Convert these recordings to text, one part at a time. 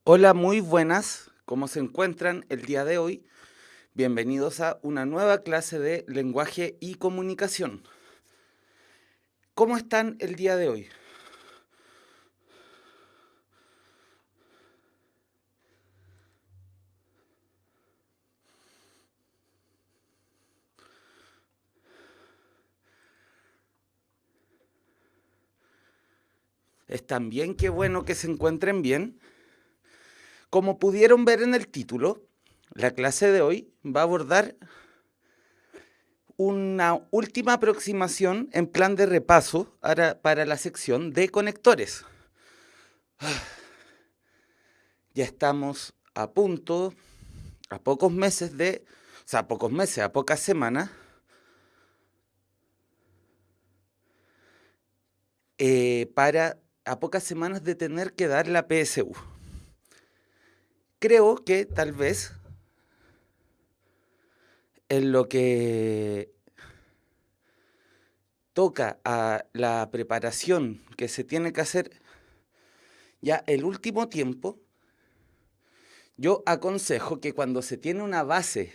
Hola, muy buenas. ¿Cómo se encuentran el día de hoy? Bienvenidos a una nueva clase de lenguaje y comunicación. ¿Cómo están el día de hoy? ¿Están bien? Qué bueno que se encuentren bien. Como pudieron ver en el título, la clase de hoy va a abordar una última aproximación en plan de repaso para la sección de conectores. Ya estamos a punto, a pocos meses a pocos meses, a pocas semanas, a pocas semanas de tener que dar la PSU. Creo que tal vez en lo que toca a la preparación que se tiene que hacer ya el último tiempo, yo aconsejo que cuando se tiene una base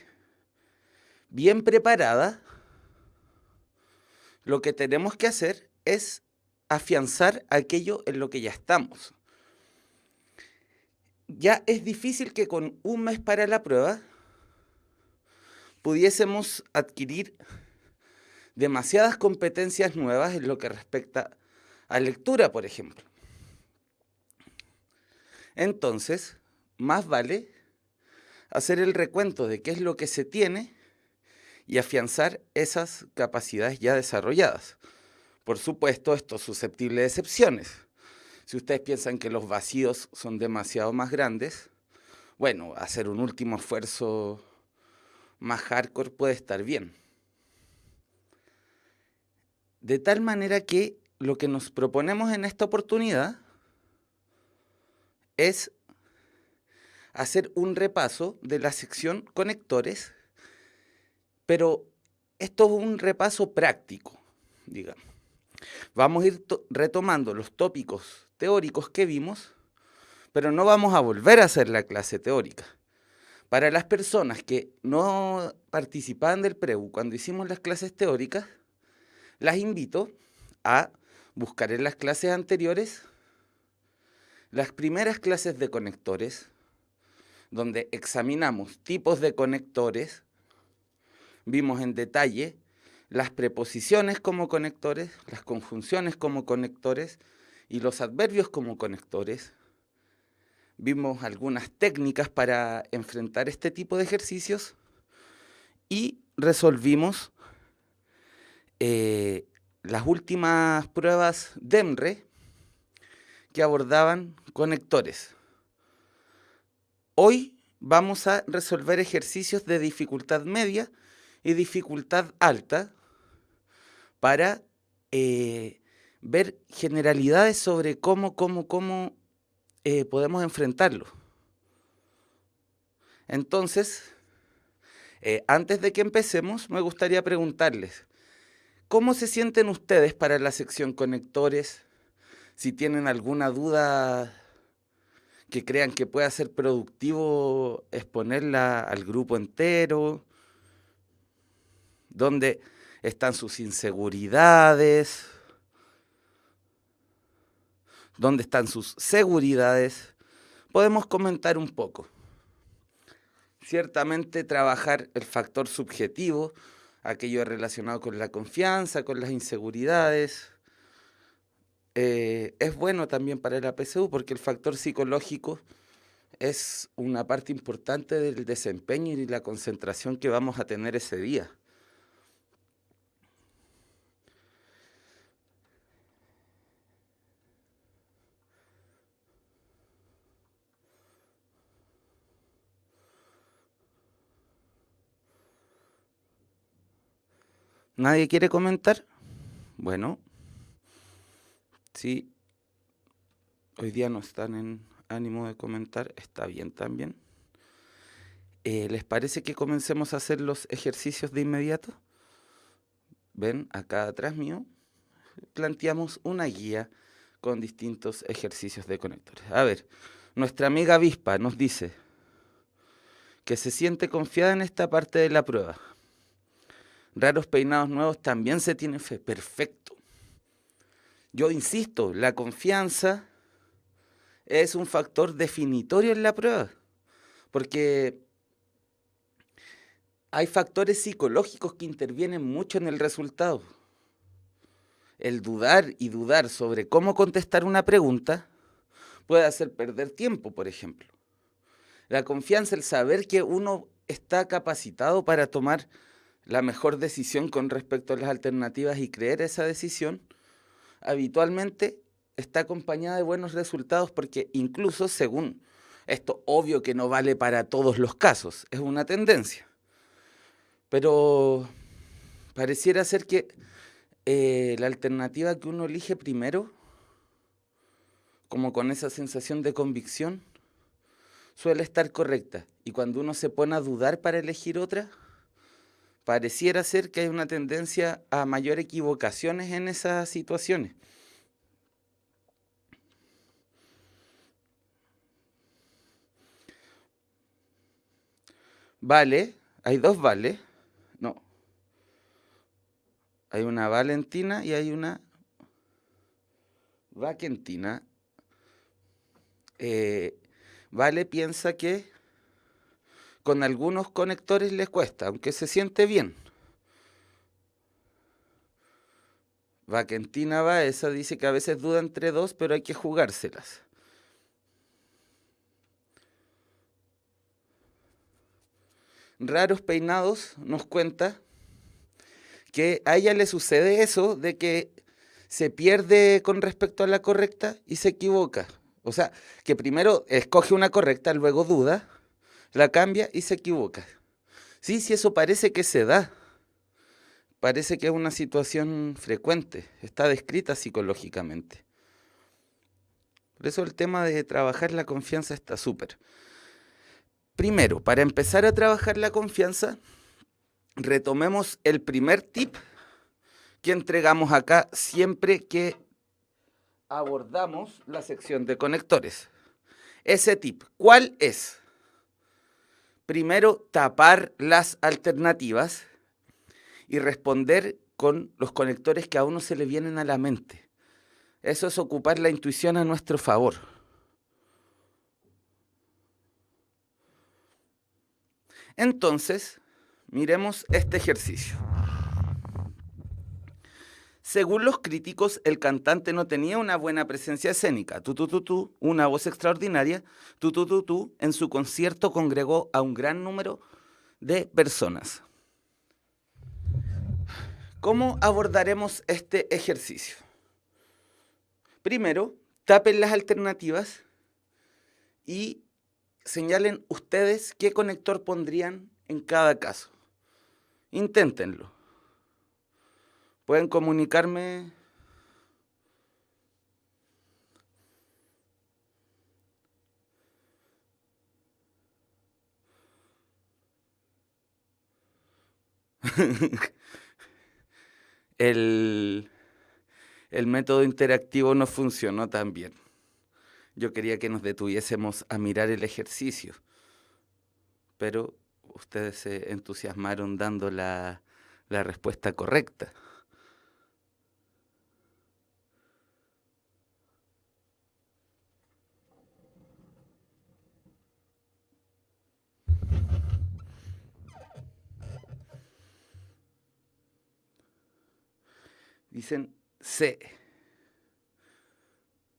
bien preparada, lo que tenemos que hacer es afianzar aquello en lo que ya estamos. Ya es difícil que con un mes para la prueba pudiésemos adquirir demasiadas competencias nuevas en lo que respecta a lectura, por ejemplo. Entonces, más vale hacer el recuento de qué es lo que se tiene y afianzar esas capacidades ya desarrolladas. Por supuesto, esto es susceptible de excepciones. Si ustedes piensan que los vacíos son demasiado más grandes, bueno, hacer un último esfuerzo más hardcore puede estar bien. De tal manera que lo que nos proponemos en esta oportunidad es hacer un repaso de la sección conectores, pero esto es un repaso práctico, digamos. Vamos a ir retomando los tópicos teóricos que vimos, pero no vamos a volver a hacer la clase teórica. Para las personas que no participaban del PREU cuando hicimos las clases teóricas, las invito a buscar en las clases anteriores las primeras clases de conectores, donde examinamos tipos de conectores, vimos en detalle las preposiciones como conectores, las conjunciones como conectores y los adverbios como conectores. Vimos algunas técnicas para enfrentar este tipo de ejercicios y resolvimos las últimas pruebas DEMRE que abordaban conectores. Hoy vamos a resolver ejercicios de dificultad media y dificultad alta para ver generalidades sobre cómo podemos enfrentarlo. Entonces, antes de que empecemos, me gustaría preguntarles, ¿cómo se sienten ustedes para la sección conectores? Si tienen alguna duda que crean que pueda ser productivo exponerla al grupo entero, dónde están sus inseguridades, dónde están sus seguridades, podemos comentar un poco. Ciertamente trabajar el factor subjetivo, aquello relacionado con la confianza, con las inseguridades, es bueno también para la PSU porque el factor psicológico es una parte importante del desempeño y la concentración que vamos a tener ese día. ¿Nadie quiere comentar? Bueno, si hoy día no están en ánimo de comentar, está bien también. ¿Les parece que comencemos a hacer los ejercicios de inmediato? Ven, acá atrás mío, planteamos una guía con distintos ejercicios de conectores. A ver, Nuestra amiga Avispa nos dice que se siente confiada en esta parte de la prueba. Raros peinados nuevos también se tiene fe. Perfecto. Yo insisto, la confianza es un factor definitorio en la prueba, porque hay factores psicológicos que intervienen mucho en el resultado. El dudar y dudar sobre cómo contestar una pregunta puede hacer perder tiempo, por ejemplo. La confianza, el saber que uno está capacitado para tomar la mejor decisión con respecto a las alternativas y creer esa decisión, habitualmente está acompañada de buenos resultados, porque incluso según esto, obvio que no vale para todos los casos, es una tendencia, pero pareciera ser que la alternativa que uno elige primero, como con esa sensación de convicción, suele estar correcta, y cuando uno se pone a dudar para elegir otra, pareciera ser que hay una tendencia a mayor equivocaciones en esas situaciones. Vale, hay dos Vale, no, hay una Valentina y hay una Vaquentina. Vale piensa que con algunos conectores les cuesta, aunque se siente bien. Vaquentina esa dice que a veces duda entre dos, pero hay que jugárselas. Raros Peinados nos cuenta que a ella le sucede eso de que se pierde con respecto a la correcta y se equivoca. O sea, que primero escoge una correcta, luego duda, la cambia y se equivoca. Sí, sí, eso parece que se da. Parece que es una situación frecuente, está descrita psicológicamente. Por eso el tema de trabajar la confianza está súper. Primero, para empezar a trabajar la confianza, retomemos el primer tip que entregamos acá siempre que abordamos la sección de conectores. Ese tip, ¿cuál es? Primero, tapar las alternativas y responder con los conectores que a uno se le vienen a la mente. Eso es ocupar la intuición a nuestro favor. Entonces, miremos este ejercicio. Según los críticos, el cantante no tenía una buena presencia escénica. Una voz extraordinaria. En su concierto congregó a un gran número de personas. ¿Cómo abordaremos este ejercicio? Primero, tapen las alternativas y señalen ustedes qué conector pondrían en cada caso. Inténtenlo. Pueden comunicarme. el método interactivo no funcionó tan bien. Yo quería que nos detuviésemos a mirar el ejercicio, pero ustedes se entusiasmaron dando la respuesta correcta. Dicen C.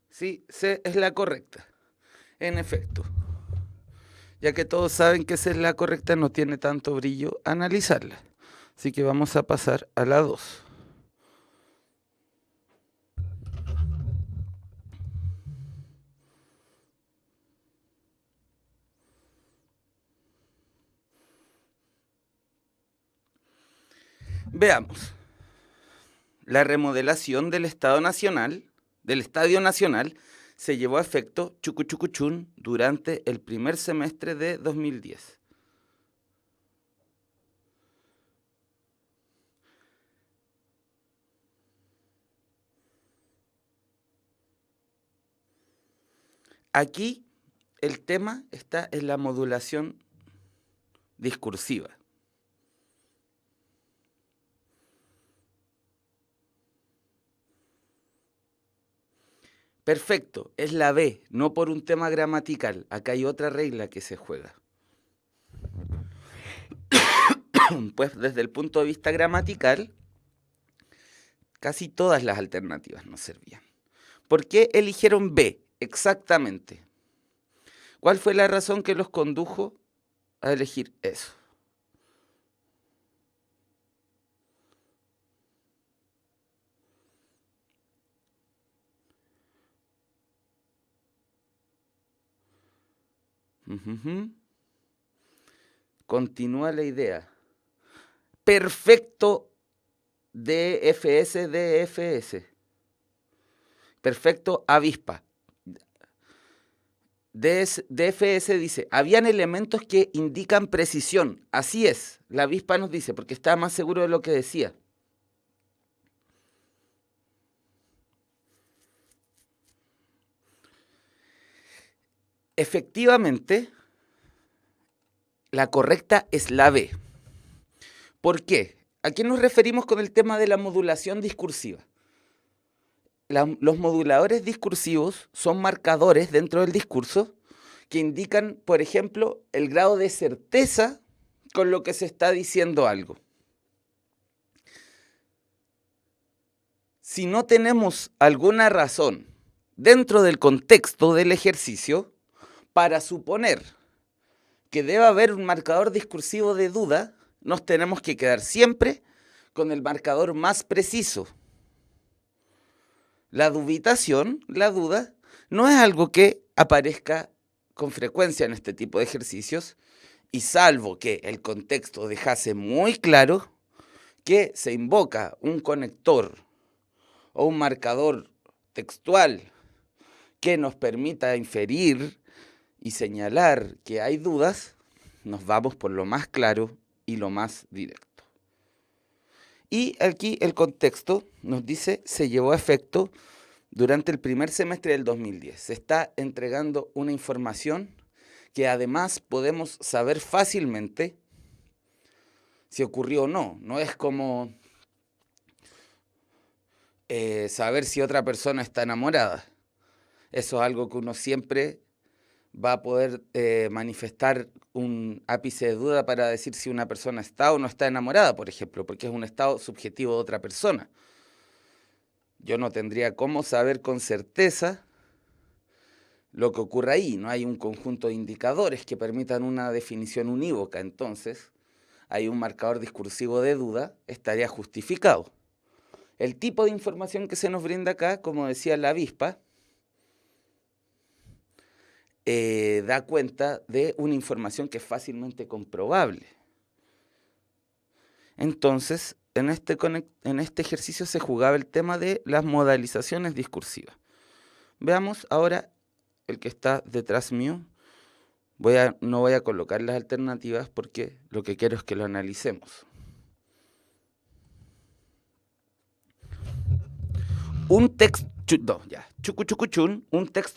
Sí, C es la correcta. En efecto, ya que todos saben que C es la correcta, no tiene tanto brillo analizarla. Así que vamos a pasar a la 2. Veamos. La remodelación del Estadio Nacional se llevó a efecto chucuchucuchún durante el primer semestre de 2010. Aquí el tema está en la modulación discursiva. Perfecto, es la B, no por un tema gramatical. Acá hay otra regla que se juega. Pues desde el punto de vista gramatical, casi todas las alternativas nos servían. ¿Por qué eligieron B? Exactamente. ¿Cuál fue la razón que los condujo a elegir eso? Continúa la idea. Perfecto DFS, DFS. Perfecto avispa. DFS dice, habían elementos que indican precisión. Así es, la avispa nos dice, porque estaba más seguro de lo que decía. Efectivamente, la correcta es la B. ¿Por qué? ¿A qué nos referimos con el tema de la modulación discursiva? Los moduladores discursivos son marcadores dentro del discurso que indican, por ejemplo, el grado de certeza con lo que se está diciendo algo. Si no tenemos alguna razón dentro del contexto del ejercicio para suponer que debe haber un marcador discursivo de duda, nos tenemos que quedar siempre con el marcador más preciso. La dubitación, la duda, no es algo que aparezca con frecuencia en este tipo de ejercicios, y salvo que el contexto dejase muy claro que se invoca un conector o un marcador textual que nos permita inferir y señalar que hay dudas, nos vamos por lo más claro y lo más directo. Y aquí el contexto nos dice se llevó a efecto durante el primer semestre del 2010. Se está entregando una información que además podemos saber fácilmente si ocurrió o no. No es como saber si otra persona está enamorada. Eso es algo que uno siempre va a poder manifestar un ápice de duda para decir si una persona está o no está enamorada, por ejemplo, porque es un estado subjetivo de otra persona. Yo no tendría cómo saber con certeza lo que ocurre ahí. No hay un conjunto de indicadores que permitan una definición unívoca. Entonces, hay un marcador discursivo de duda, estaría justificado. El tipo de información que se nos brinda acá, como decía la avispa, da cuenta de una información que es fácilmente comprobable. Entonces, en este ejercicio se jugaba el tema de las modalizaciones discursivas. Veamos ahora el que está detrás mío. No voy a colocar las alternativas porque lo que quiero es que lo analicemos. Un texto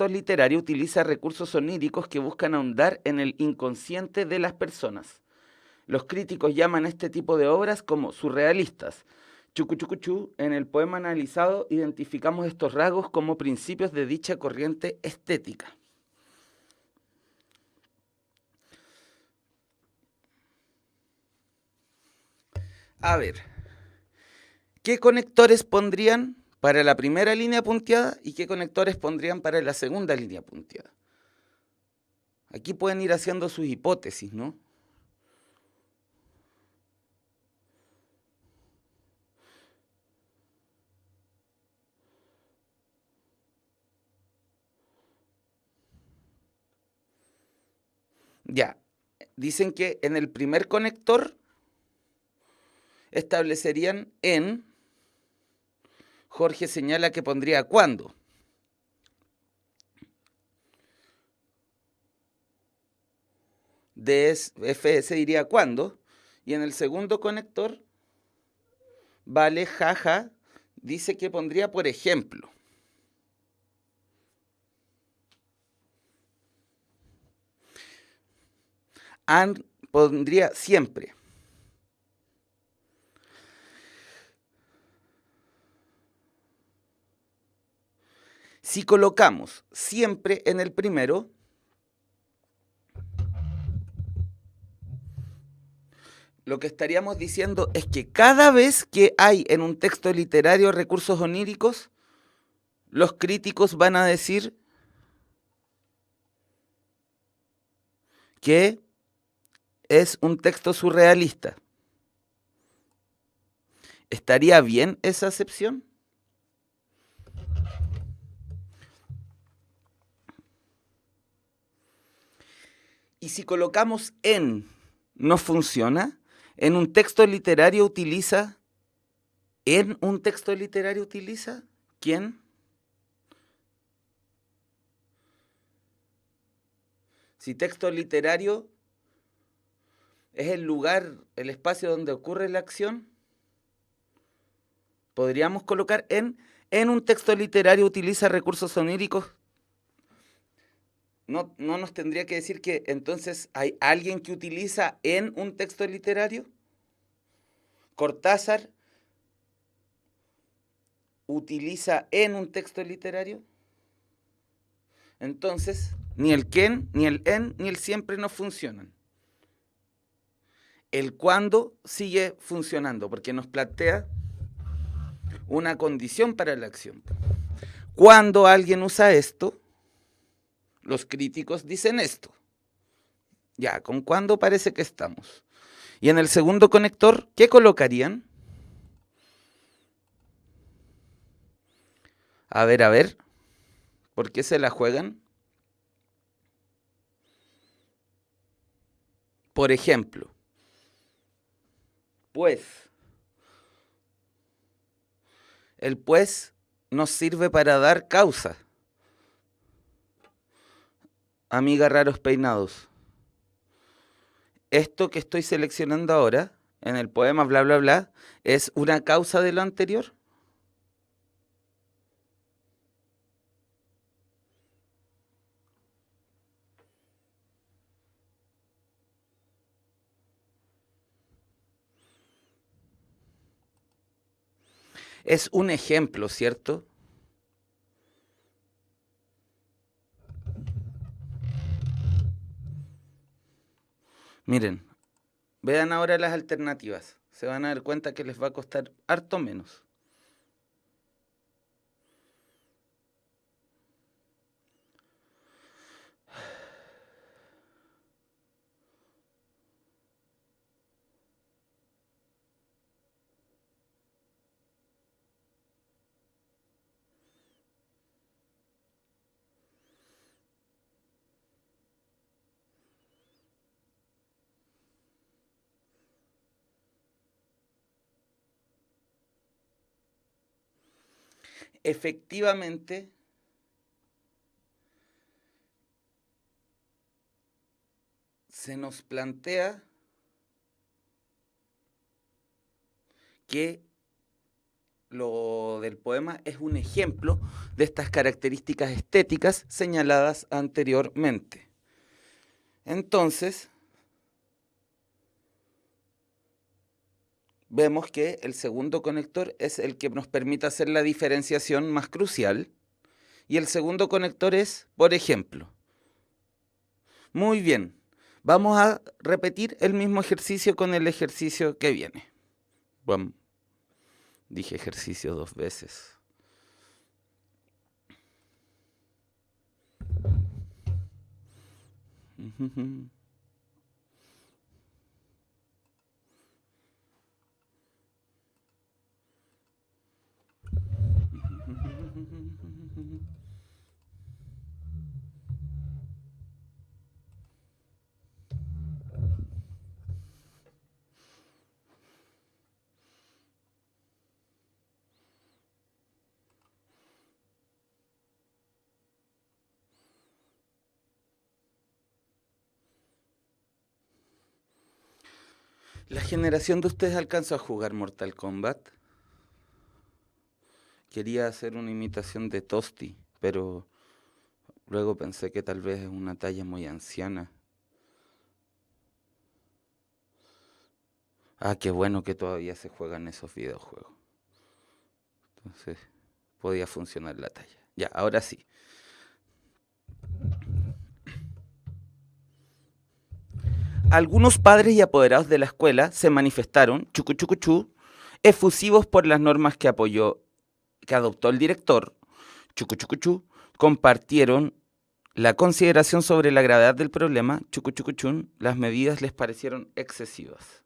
literario utiliza recursos oníricos que buscan ahondar en el inconsciente de las personas. Los críticos llaman este tipo de obras como surrealistas. En el poema analizado identificamos estos rasgos como principios de dicha corriente estética. A ver, ¿qué conectores pondrían para la primera línea punteada y qué conectores pondrían para la segunda línea punteada? Aquí pueden ir haciendo sus hipótesis, ¿no? Ya, dicen que en el primer conector establecerían en, Jorge señala que pondría cuándo. DFS diría cuándo. Y en el segundo conector, vale, jaja, dice que pondría, por ejemplo. pondría siempre. Si colocamos siempre en el primero, lo que estaríamos diciendo es que cada vez que hay en un texto literario recursos oníricos, los críticos van a decir que es un texto surrealista. ¿Estaría bien esa acepción? Y si colocamos en, ¿no funciona? ¿En un texto literario utiliza? ¿En un texto literario utiliza? ¿Quién? Si texto literario es el lugar, el espacio donde ocurre la acción, podríamos colocar en un texto literario utiliza recursos oníricos. No nos tendría que decir que entonces hay alguien que utiliza en un texto literario. Cortázar utiliza en un texto literario. Entonces, ni el quién, ni el en, ni el siempre no funcionan. El cuándo sigue funcionando, porque nos plantea una condición para la acción. Cuando alguien usa esto, los críticos dicen esto. Ya, ¿con cuándo parece que estamos? Y en el segundo conector, ¿qué colocarían? A ver, ¿por qué se la juegan? Por ejemplo, pues, el pues nos sirve para dar causa. Amiga Raros Peinados. Esto que estoy seleccionando ahora, en el poema bla bla bla, ¿es una causa de lo anterior? Es un ejemplo, ¿cierto? Miren, vean ahora las alternativas. Se van a dar cuenta que les va a costar harto menos. Efectivamente, se nos plantea que lo del poema es un ejemplo de estas características estéticas señaladas anteriormente. Entonces, vemos que el segundo conector es el que nos permite hacer la diferenciación más crucial. Y el segundo conector es, por ejemplo. Muy bien, vamos a repetir el mismo ejercicio con el ejercicio que viene. Bueno, dije ejercicio 2 veces. La generación de ustedes alcanzó a jugar Mortal Kombat. Quería hacer una imitación de Tosti, pero luego pensé que tal vez es una talla muy anciana. Ah, qué bueno que todavía se juegan esos videojuegos. Entonces, podía funcionar la talla. Ya, ahora sí. Algunos padres y apoderados de la escuela se manifestaron, chucuchucuchú, efusivos por las normas que adoptó el director, chucuchucuchú, compartieron la consideración sobre la gravedad del problema, chucuchucuchún, las medidas les parecieron excesivas.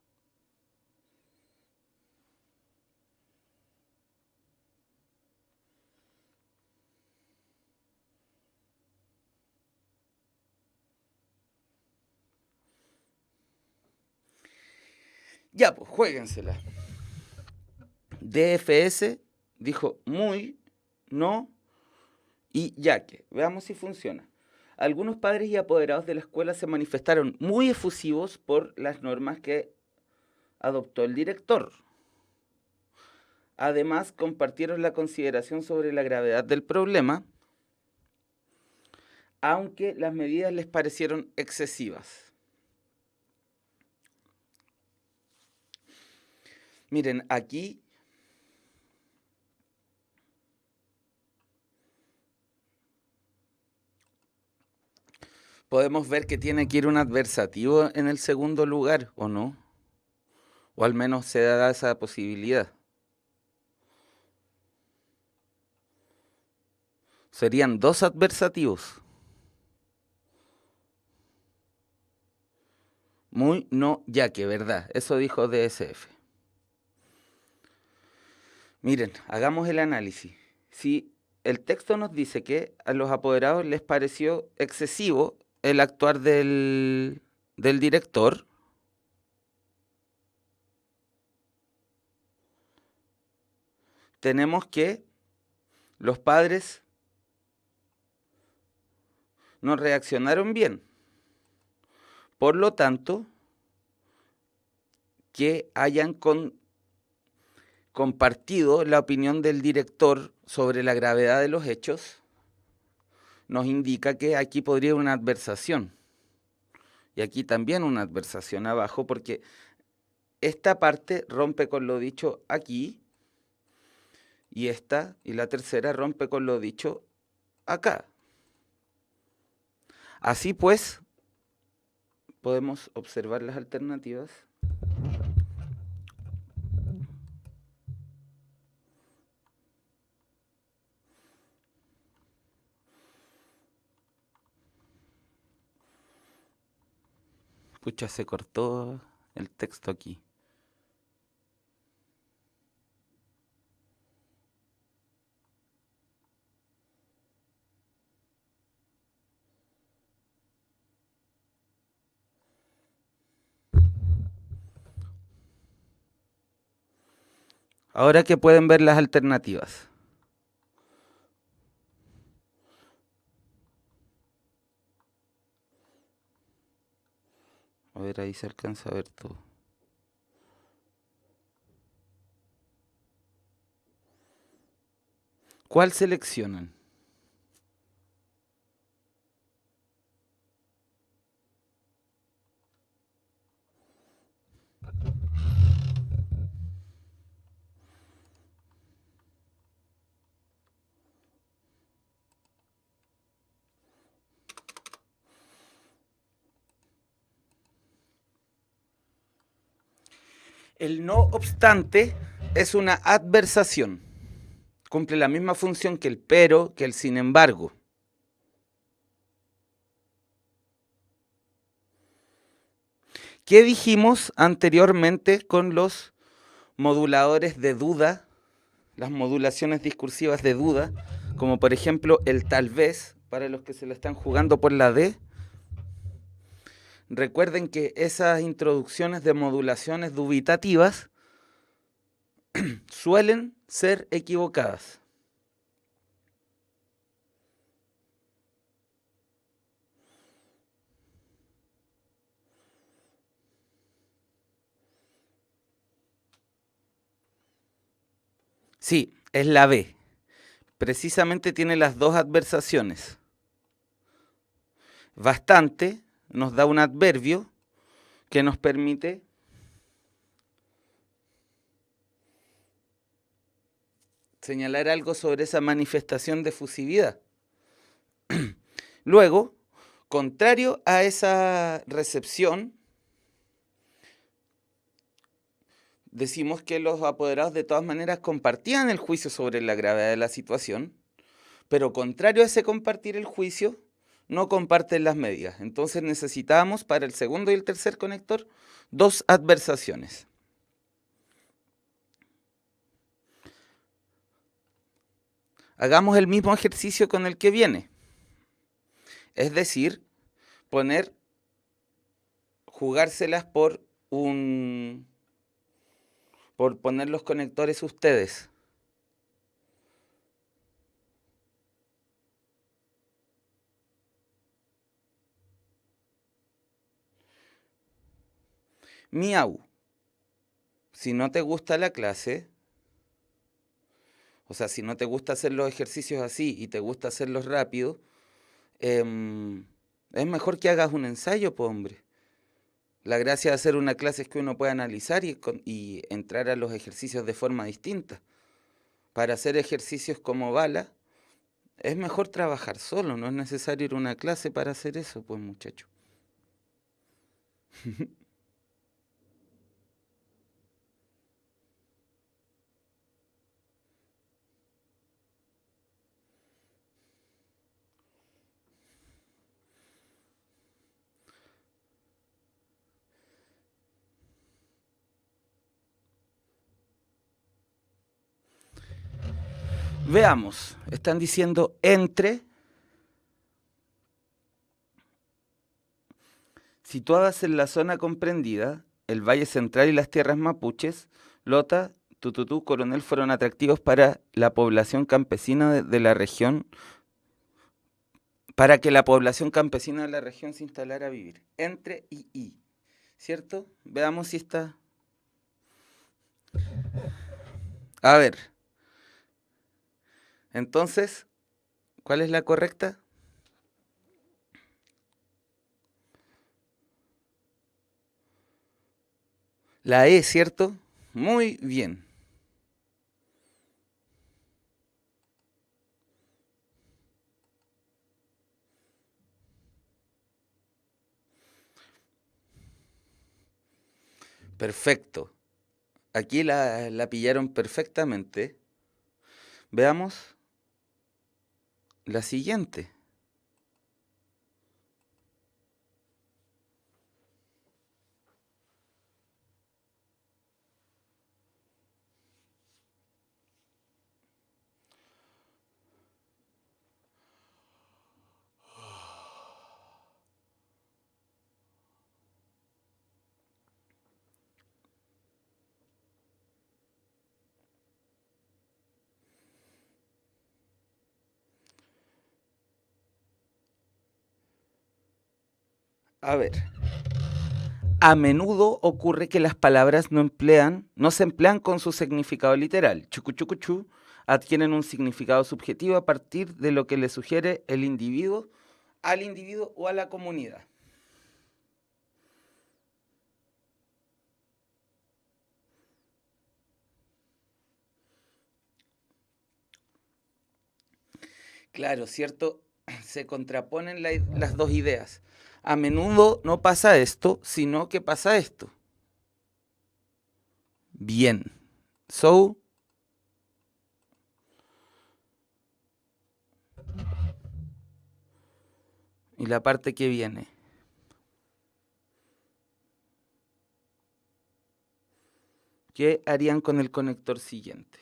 Ya, pues, juéguensela. DFS dijo muy, no y ya que. Veamos si funciona. Algunos padres y apoderados de la escuela se manifestaron muy efusivos por las normas que adoptó el director. Además, compartieron la consideración sobre la gravedad del problema, aunque las medidas les parecieron excesivas. Miren, aquí podemos ver que tiene que ir un adversativo en el segundo lugar, ¿o no? O al menos se da esa posibilidad. Serían dos adversativos. Muy, no, ya que, ¿verdad? Eso dijo DSF. Miren, hagamos el análisis. Si el texto nos dice que a los apoderados les pareció excesivo el actuar del director, tenemos que los padres no reaccionaron bien. Por lo tanto, que hayan compartido la opinión del director sobre la gravedad de los hechos nos indica que aquí podría haber una adversación. Y aquí también una adversación abajo, porque esta parte rompe con lo dicho aquí, y esta y la tercera rompe con lo dicho acá. Así pues, podemos observar las alternativas. Pucha, se cortó el texto aquí. Ahora que pueden ver las alternativas. A ver, ahí se alcanza a ver todo. ¿Cuál seleccionan? El no obstante es una adversación. Cumple la misma función que el pero, que el sin embargo. ¿Qué dijimos anteriormente con los moduladores de duda, las modulaciones discursivas de duda, como por ejemplo el tal vez, para los que se la están jugando por la D? Recuerden que esas introducciones de modulaciones dubitativas suelen ser equivocadas. Sí, es la B. Precisamente tiene las dos adversaciones. Bastante nos da un adverbio que nos permite señalar algo sobre esa manifestación de efusividad. Luego, contrario a esa recepción, decimos que los apoderados de todas maneras compartían el juicio sobre la gravedad de la situación, pero contrario a ese compartir el juicio, no comparten las medidas. Entonces necesitábamos para el segundo y el tercer conector 2 adversaciones. Hagamos el mismo ejercicio con el que viene. Es decir, jugárselas por poner los conectores ustedes. Miau, si no te gusta la clase, o sea, si no te gusta hacer los ejercicios así y te gusta hacerlos rápido, es mejor que hagas un ensayo, pues hombre. La gracia de hacer una clase es que uno pueda analizar y entrar a los ejercicios de forma distinta. Para hacer ejercicios como bala, es mejor trabajar solo, no es necesario ir a una clase para hacer eso, pues muchacho. Veamos, están diciendo entre, situadas en la zona comprendida, el Valle Central y las tierras mapuches, Lota, Tututú, Coronel fueron atractivos para la población campesina de la región, para que la población campesina de la región se instalara a vivir. Entre y, ¿cierto? Veamos si está. A ver. Entonces, ¿cuál es la correcta? La E, ¿cierto? Muy bien. Perfecto. Aquí la pillaron perfectamente. Veamos la siguiente. A ver. A menudo ocurre que las palabras no se emplean con su significado literal. Chucuchucuchú adquieren un significado subjetivo a partir de lo que le sugiere el individuo al individuo o a la comunidad. Claro, ¿cierto? Se contraponen las dos ideas. A menudo no pasa esto, sino que pasa esto. Bien. So. Y la parte que viene. ¿Qué harían con el conector siguiente?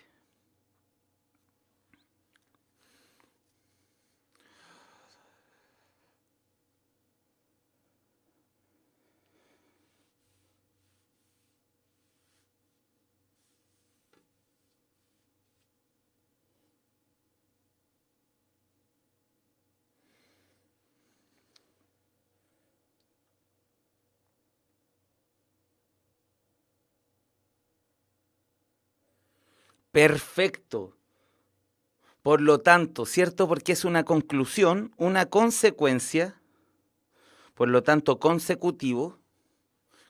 Perfecto. Por lo tanto, ¿cierto? Porque es una conclusión, una consecuencia, por lo tanto, consecutivo.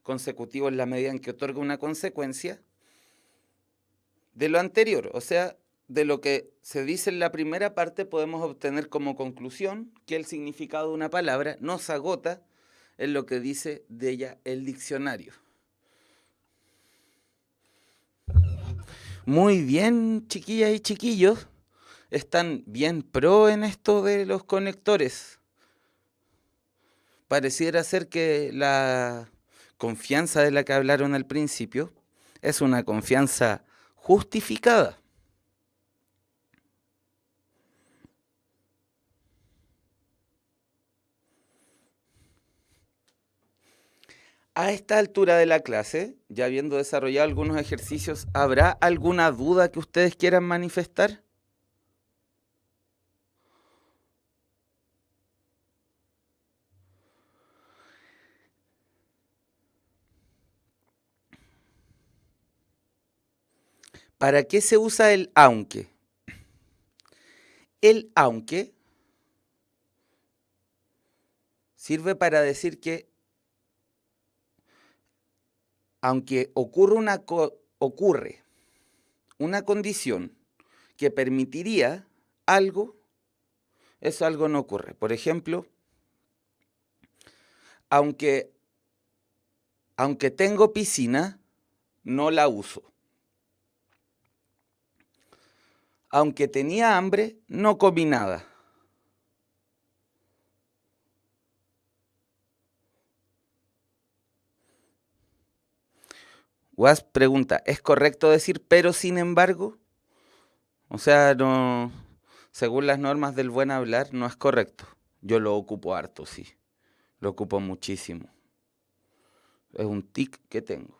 Consecutivo en la medida en que otorga una consecuencia de lo anterior. O sea, de lo que se dice en la primera parte podemos obtener como conclusión que el significado de una palabra no se agota en lo que dice de ella el diccionario. Muy bien, chiquillas y chiquillos. Están bien pro en esto de los conectores. Pareciera ser que la confianza de la que hablaron al principio es una confianza justificada. A esta altura de la clase, ya habiendo desarrollado algunos ejercicios, ¿habrá alguna duda que ustedes quieran manifestar? ¿Para qué se usa el aunque? El aunque sirve para decir que aunque ocurre una condición que permitiría algo, eso algo no ocurre. Por ejemplo, aunque tengo piscina, no la uso. Aunque tenía hambre, no comí nada. Was pregunta, ¿es correcto decir pero sin embargo? O sea, no, según las normas del buen hablar, no es correcto. Yo lo ocupo harto, sí. Lo ocupo muchísimo. Es un tic que tengo.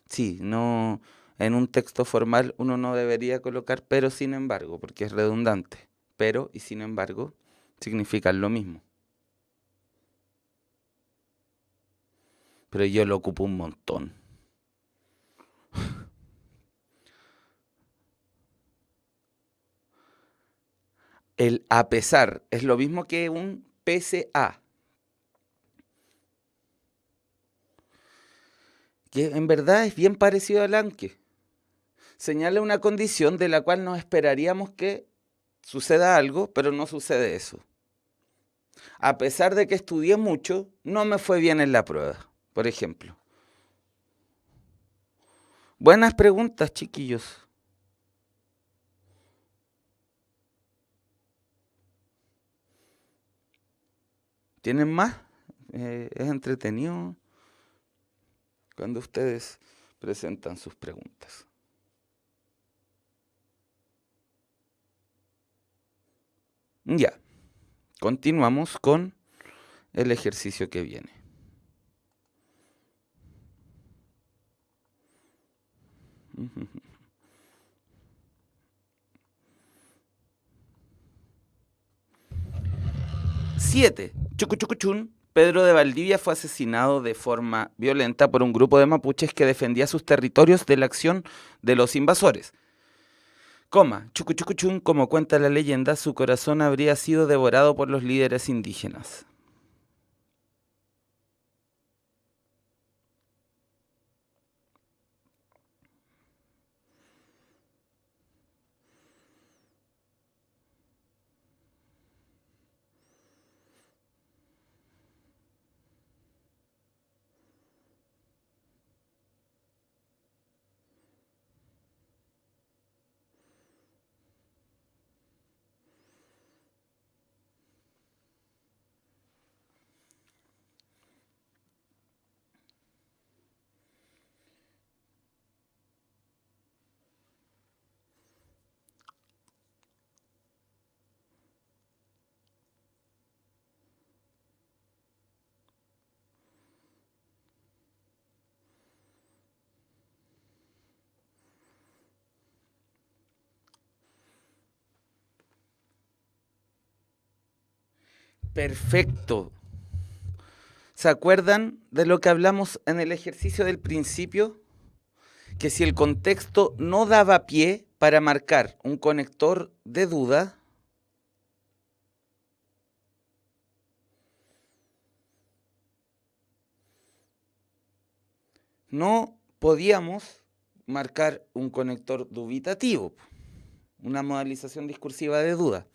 Sí, no, en un texto formal uno no debería colocar pero sin embargo, porque es redundante. Pero y sin embargo significan lo mismo. Pero yo lo ocupo un montón. El a pesar es lo mismo que un pese a. Que en verdad es bien parecido al aunque. Señala una condición de la cual nos esperaríamos que suceda algo, pero no sucede eso. A pesar de que estudié mucho, no me fue bien en la prueba, por ejemplo. Buenas preguntas, chiquillos. ¿Tienen más? Es entretenido cuando ustedes presentan sus preguntas. Ya, continuamos con el ejercicio que viene. Siete. Chucuchucuchún. Pedro de Valdivia fue asesinado de forma violenta por un grupo de mapuches que defendía sus territorios de la acción de los invasores. Chucuchucuchún, como cuenta la leyenda, su corazón habría sido devorado por los líderes indígenas. Perfecto. ¿Se acuerdan de lo que hablamos en el ejercicio del principio? Que si el contexto no daba pie para marcar un conector de duda, no podíamos marcar un conector dubitativo. una modalización discursiva de duda.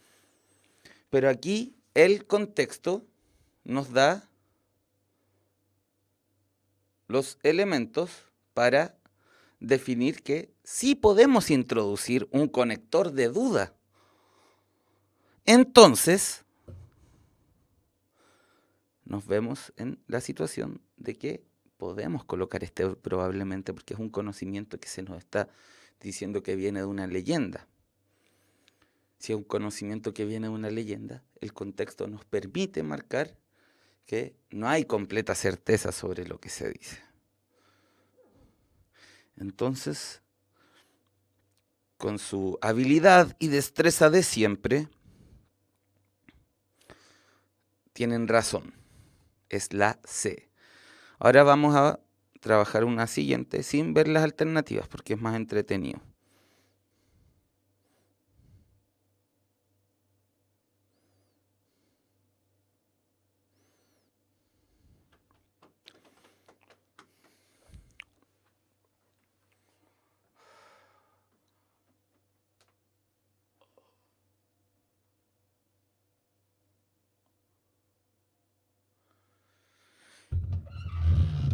Pero aquí el contexto nos da los elementos para definir que sí podemos introducir un conector de duda. Entonces, nos vemos en la situación de que podemos colocar este probablemente porque es un conocimiento que se nos está diciendo que viene de una leyenda. Si es un conocimiento que viene de una leyenda, el contexto nos permite marcar que no hay completa certeza sobre lo que se dice. Entonces, con su habilidad y destreza de siempre, tienen razón. Es la C. Ahora vamos a trabajar una siguiente sin ver las alternativas porque es más entretenido.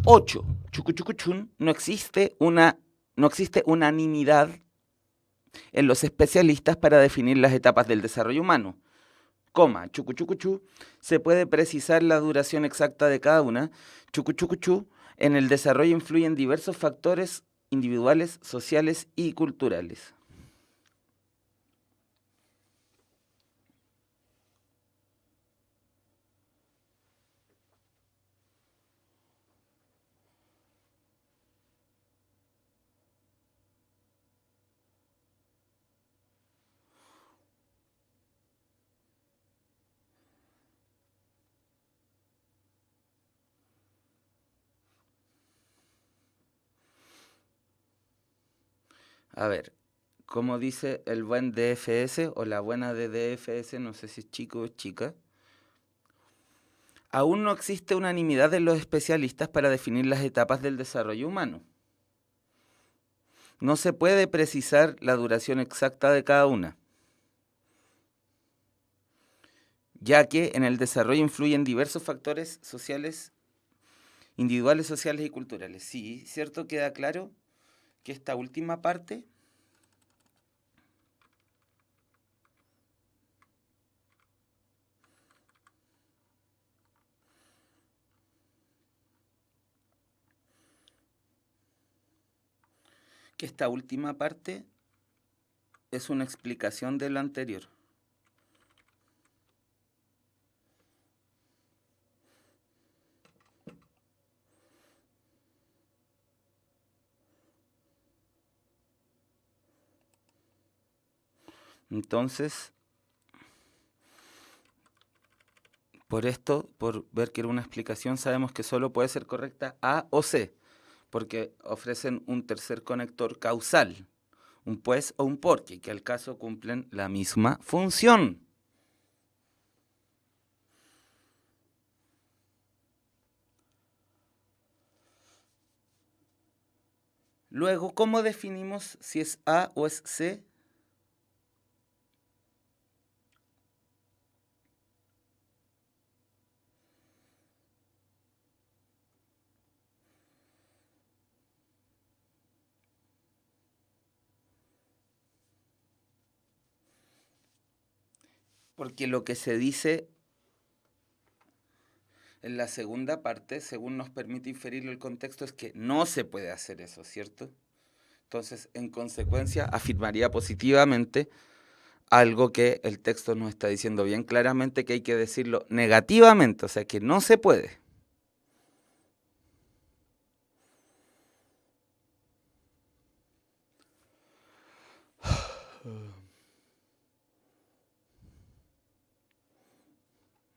Ocho. Chucuchucuchun, no existe unanimidad en los especialistas para definir las etapas del desarrollo humano. Coma, chucuchucuchú, se puede precisar la duración exacta de cada una. Chucuchucuchú, en el desarrollo influyen diversos factores individuales, sociales y culturales. A ver, como dice el buen DFS o la buena de DFS, no sé si es chico o es chica, aún no existe unanimidad de los especialistas para definir las etapas del desarrollo humano. No se puede precisar la duración exacta de cada una, ya que en el desarrollo influyen diversos factores sociales, individuales, sociales y culturales. Sí, ¿cierto? Queda claro que esta última parte es una explicación de lo anterior. Entonces, por ver que era una explicación, sabemos que solo puede ser correcta A o C, porque ofrecen un tercer conector causal, un pues o un porque, que al caso cumplen la misma función. Luego, ¿cómo definimos si es A o es C? Porque lo que se dice en la segunda parte, según nos permite inferirlo el contexto, es que no se puede hacer eso, ¿cierto? Entonces, en consecuencia, afirmaría positivamente algo que el texto nos está diciendo bien claramente que hay que decirlo negativamente, o sea, que no se puede.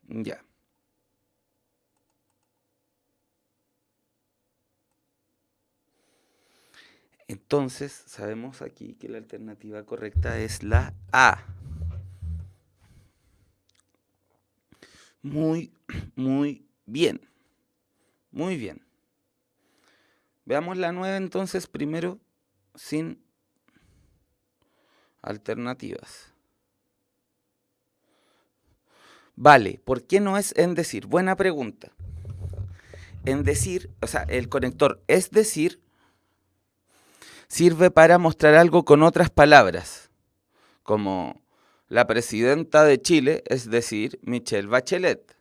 Ya. Entonces, sabemos aquí que la alternativa correcta es la A. Muy, muy bien. Muy bien. Veamos la 9 entonces primero sin alternativas. Vale, ¿por qué no es en decir? Buena pregunta. En decir, o sea, el conector es decir sirve para mostrar algo con otras palabras, como la presidenta de Chile, es decir, Michelle Bachelet.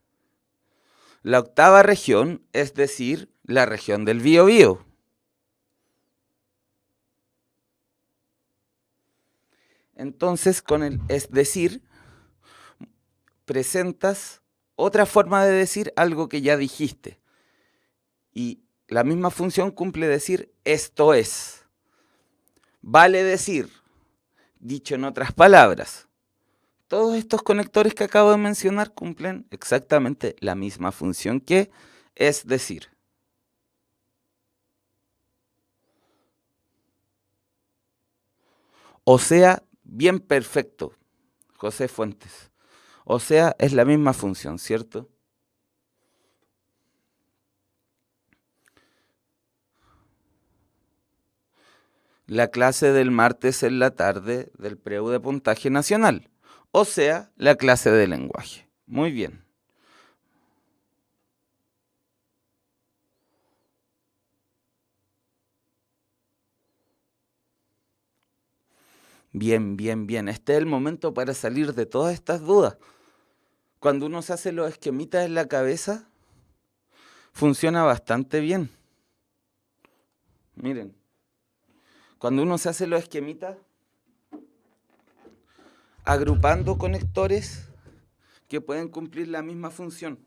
La octava región, es decir, la región del Biobío. Entonces, con el es decir, presentas otra forma de decir algo que ya dijiste. Y la misma función cumple decir esto es. Vale decir, dicho en otras palabras. Todos estos conectores que acabo de mencionar cumplen exactamente la misma función que es decir. O sea, bien perfecto, José Fuentes. O sea, es la misma función, ¿cierto? La clase del martes en la tarde del preu de puntaje nacional. O sea, la clase de lenguaje. Muy bien. Bien, bien, bien. Este es el momento para salir de todas estas dudas. Cuando uno se hace los esquemitas en la cabeza, funciona bastante bien. Miren, cuando uno se hace los esquemitas, agrupando conectores que pueden cumplir la misma función.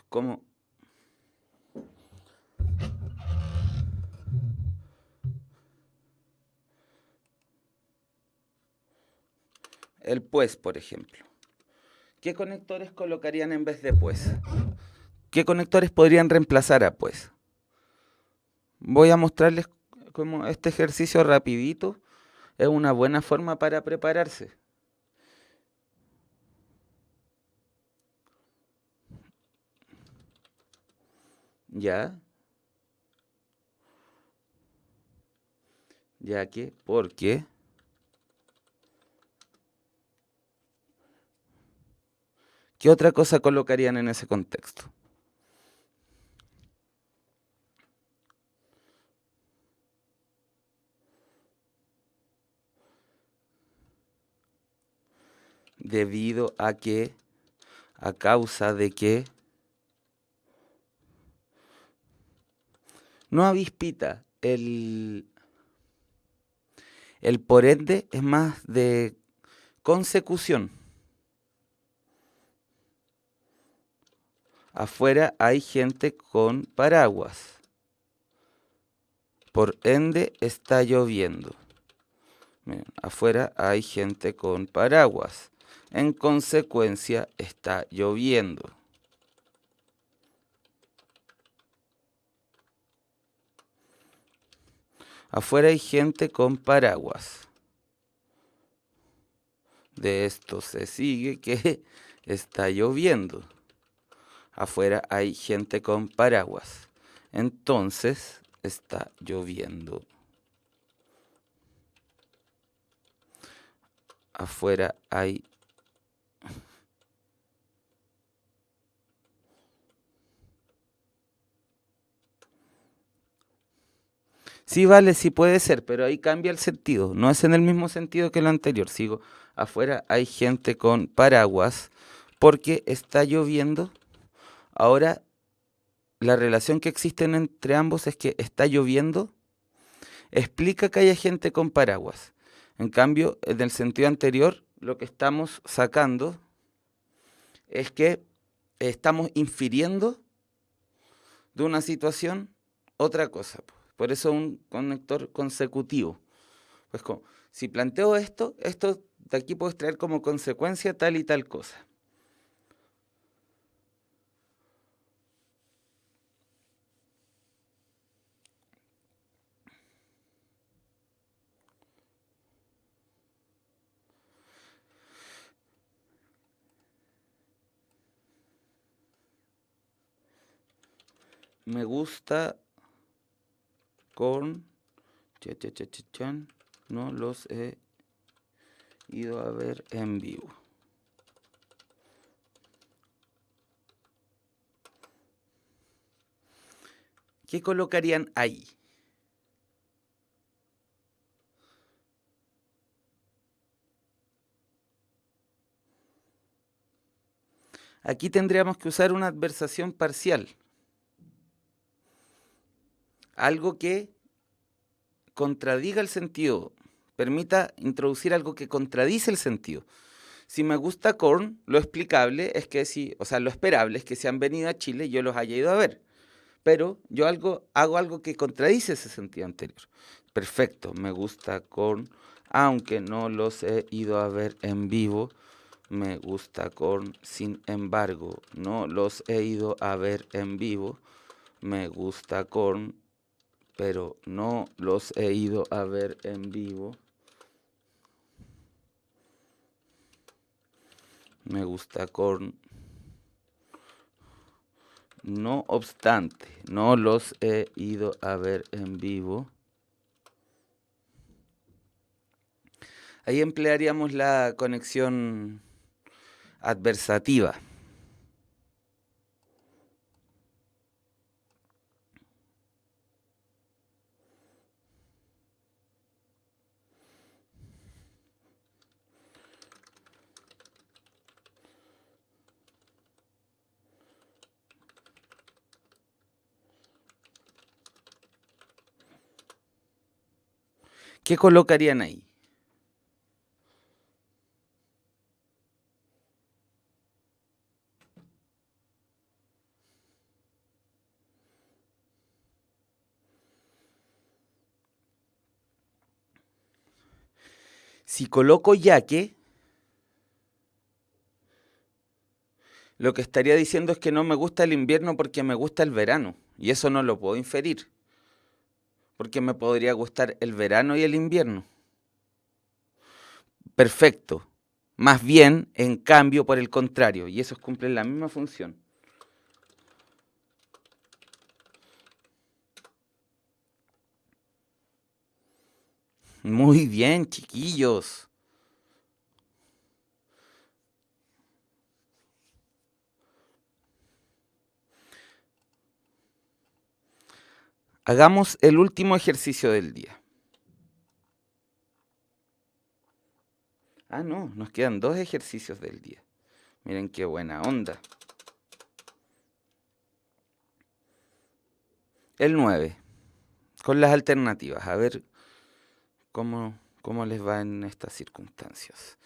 Como el pues, por ejemplo. ¿Qué conectores colocarían en vez de pues? ¿Qué conectores podrían reemplazar a pues? Voy a mostrarles como este ejercicio rapidito es una buena forma para prepararse. ¿Ya? Ya que, ¿por qué? ¿Qué otra cosa colocarían en ese contexto? Debido a que, a causa de que. No avispita, el por ende es más de consecución. Afuera hay gente con paraguas. Por ende está lloviendo. Miren, afuera hay gente con paraguas. En consecuencia está lloviendo. Afuera hay gente con paraguas. De esto se sigue que está lloviendo. Afuera hay gente con paraguas. Entonces está lloviendo. Afuera hay... Sí, vale, sí puede ser, pero ahí cambia el sentido. No es en el mismo sentido que lo anterior. Sigo, afuera hay gente con paraguas porque está lloviendo. Ahora, la relación que existe entre ambos es que está lloviendo, explica que haya gente con paraguas. En cambio, en el sentido anterior, lo que estamos sacando es que estamos infiriendo de una situación otra cosa. Por eso un conector consecutivo. Pues como, si planteo esto, esto de aquí puedo extraer como consecuencia tal y tal cosa. Me gusta con No los he ido a ver en vivo. ¿Qué colocarían ahí? Aquí tendríamos que usar una adversación parcial. Algo que contradiga el sentido, permita introducir algo que contradice el sentido. Si me gusta Korn, lo explicable es que lo esperable es que si han venido a Chile yo los haya ido a ver. Pero yo hago algo que contradice ese sentido anterior. Perfecto, me gusta Korn, aunque no los he ido a ver en vivo. Me gusta Korn, sin embargo, no los he ido a ver en vivo. Me gusta Korn, pero no los he ido a ver en vivo. Me gusta Korn. No obstante, no los he ido a ver en vivo. Ahí emplearíamos la conexión adversativa. ¿Qué colocarían ahí? Si coloco yaque, lo que estaría diciendo es que no me gusta el invierno porque me gusta el verano. Y eso no lo puedo inferir. Porque me podría gustar el verano y el invierno. Perfecto. Más bien, en cambio, por el contrario. Y esos cumplen la misma función. Muy bien, chiquillos. Hagamos el último ejercicio del día. Ah, no, nos quedan 2 ejercicios del día. Miren qué buena onda. El 9, con las alternativas. A ver cómo les va en estas circunstancias.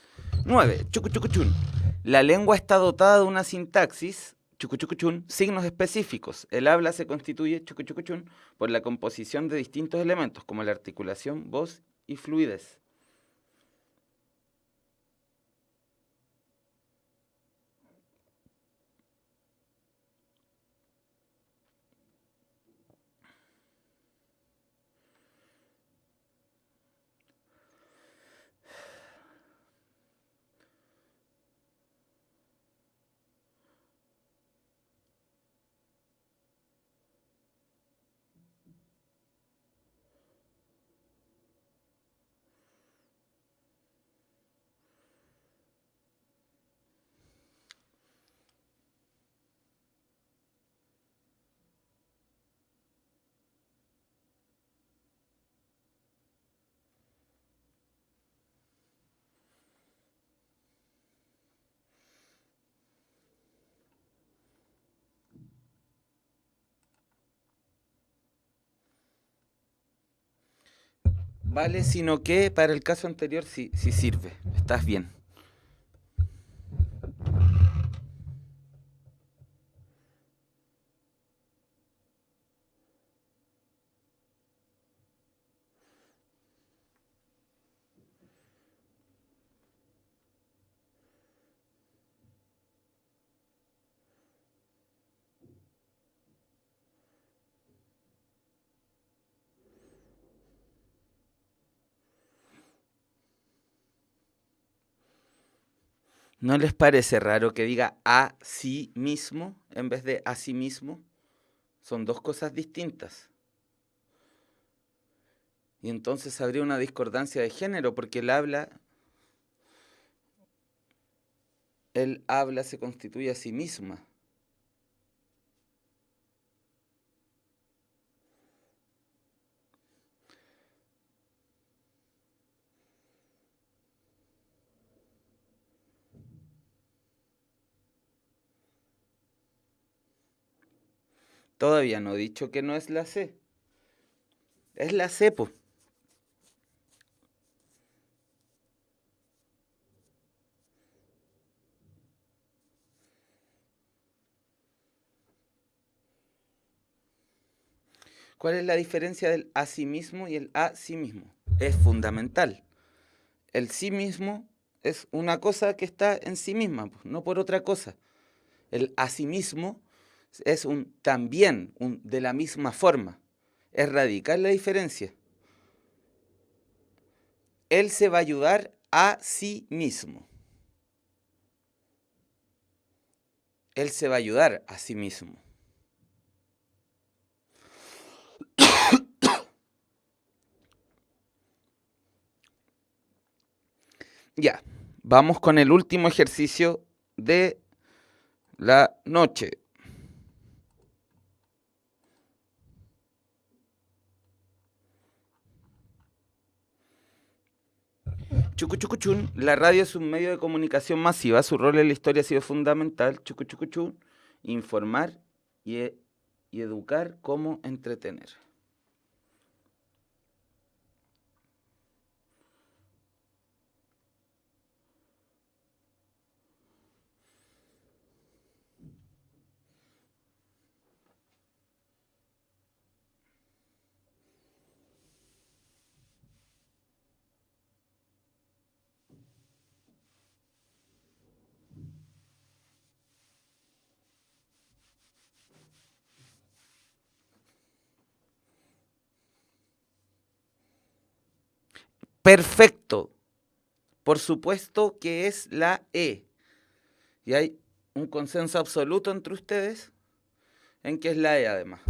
9, chucuchucuchun. La lengua está dotada de una sintaxis, chucuchucuchun, signos específicos. El habla se constituye, chucuchucuchun, por la composición de distintos elementos, como la articulación, voz y fluidez. Vale, sino que para el caso anterior sí sirve. Estás bien. ¿No les parece raro que diga a sí mismo en vez de a sí mismo? Son 2 cosas distintas. Y entonces habría una discordancia de género, porque el habla se constituye a sí misma. Todavía no he dicho que no es la C. Es la C, po. ¿Cuál es la diferencia del a sí mismo y el a sí mismo? Es fundamental. El sí mismo es una cosa que está en sí misma, po, no por otra cosa. El a sí mismo es un también, un de la misma forma. Es radical la diferencia. Él se va a ayudar a sí mismo. Él se va a ayudar a sí mismo. Ya, vamos con el último ejercicio de la noche. Chucuchucuchún, la radio es un medio de comunicación masiva, su rol en la historia ha sido fundamental. Chucuchucuchún, informar y educar como entretener. Perfecto. Por supuesto que es la E. Y hay un consenso absoluto entre ustedes en que es la E además.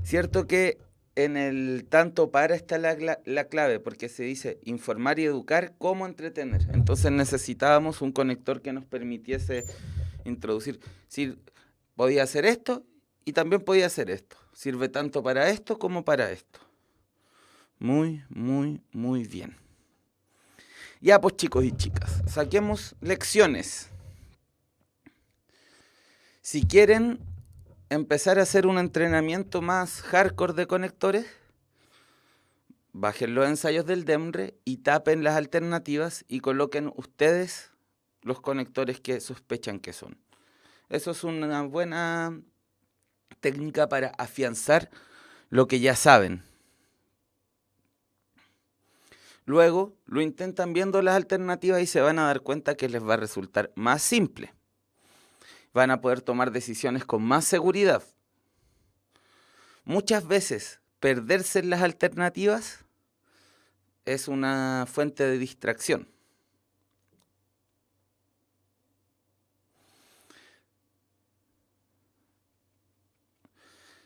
Cierto que en el tanto para está la clave, porque se dice informar y educar como entretener. Entonces necesitábamos un conector que nos permitiese introducir. Si podía hacer esto y también podía hacer esto. Sirve tanto para esto como para esto. Muy, muy, muy bien. Ya pues chicos y chicas, saquemos lecciones. Si quieren empezar a hacer un entrenamiento más hardcore de conectores, bajen los ensayos del DEMRE y tapen las alternativas y coloquen ustedes los conectores que sospechan que son. Eso es una buena técnica para afianzar lo que ya saben. Luego lo intentan viendo las alternativas y se van a dar cuenta que les va a resultar más simple. Van a poder tomar decisiones con más seguridad. Muchas veces perderse en las alternativas es una fuente de distracción.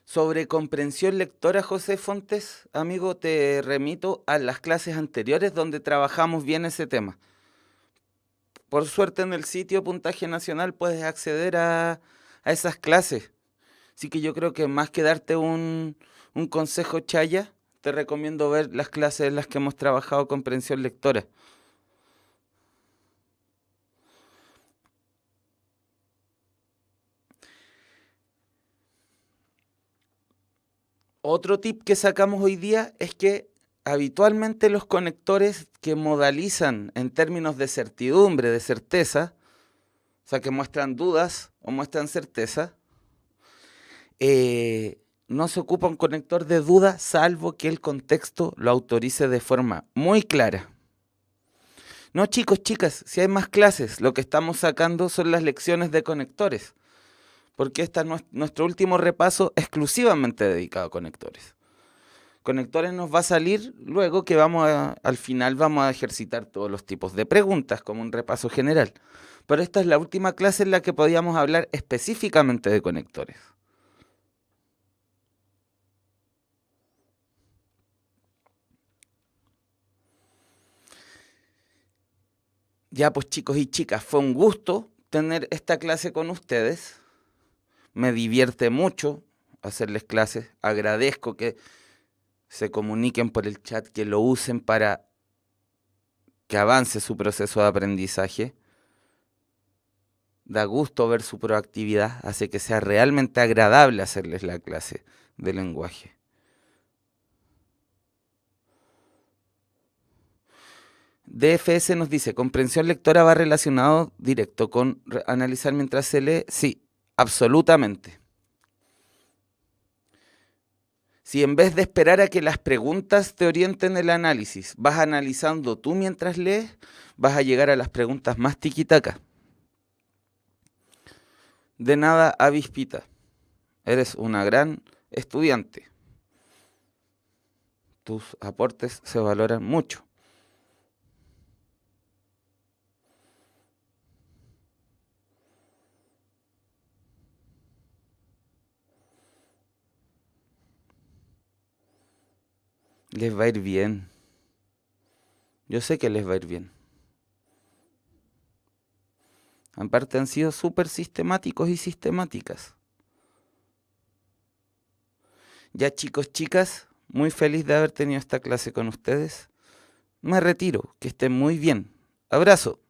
Sobre comprensión lectora, José Fontes, amigo, te remito a las clases anteriores donde trabajamos bien ese tema. Por suerte en el sitio Puntaje Nacional puedes acceder a esas clases. Así que yo creo que más que darte un consejo chaya, te recomiendo ver las clases en las que hemos trabajado comprensión lectora. Otro tip que sacamos hoy día es que habitualmente los conectores que modalizan en términos de certidumbre, de certeza, o sea, que muestran dudas o muestran certeza, no se ocupa un conector de duda salvo que el contexto lo autorice de forma muy clara. No, chicos, chicas, si hay más clases, lo que estamos sacando son las lecciones de conectores, porque este es nuestro último repaso exclusivamente dedicado a conectores. Conectores nos va a salir luego que al final vamos a ejercitar todos los tipos de preguntas como un repaso general. Pero esta es la última clase en la que podíamos hablar específicamente de conectores. Ya pues chicos y chicas, fue un gusto tener esta clase con ustedes. Me divierte mucho hacerles clases. Agradezco que se comuniquen por el chat, que lo usen para que avance su proceso de aprendizaje. Da gusto ver su proactividad, hace que sea realmente agradable hacerles la clase de lenguaje. DFS nos dice, comprensión lectora va relacionado directo con analizar mientras se lee. Sí, absolutamente. Si en vez de esperar a que las preguntas te orienten el análisis, vas analizando tú mientras lees, vas a llegar a las preguntas más tiquitacas. De nada, avispita. Eres una gran estudiante. Tus aportes se valoran mucho. Les va a ir bien. Yo sé que les va a ir bien. Aparte han sido súper sistemáticos y sistemáticas. Ya chicos, chicas, muy feliz de haber tenido esta clase con ustedes. Me retiro, que estén muy bien. Abrazo.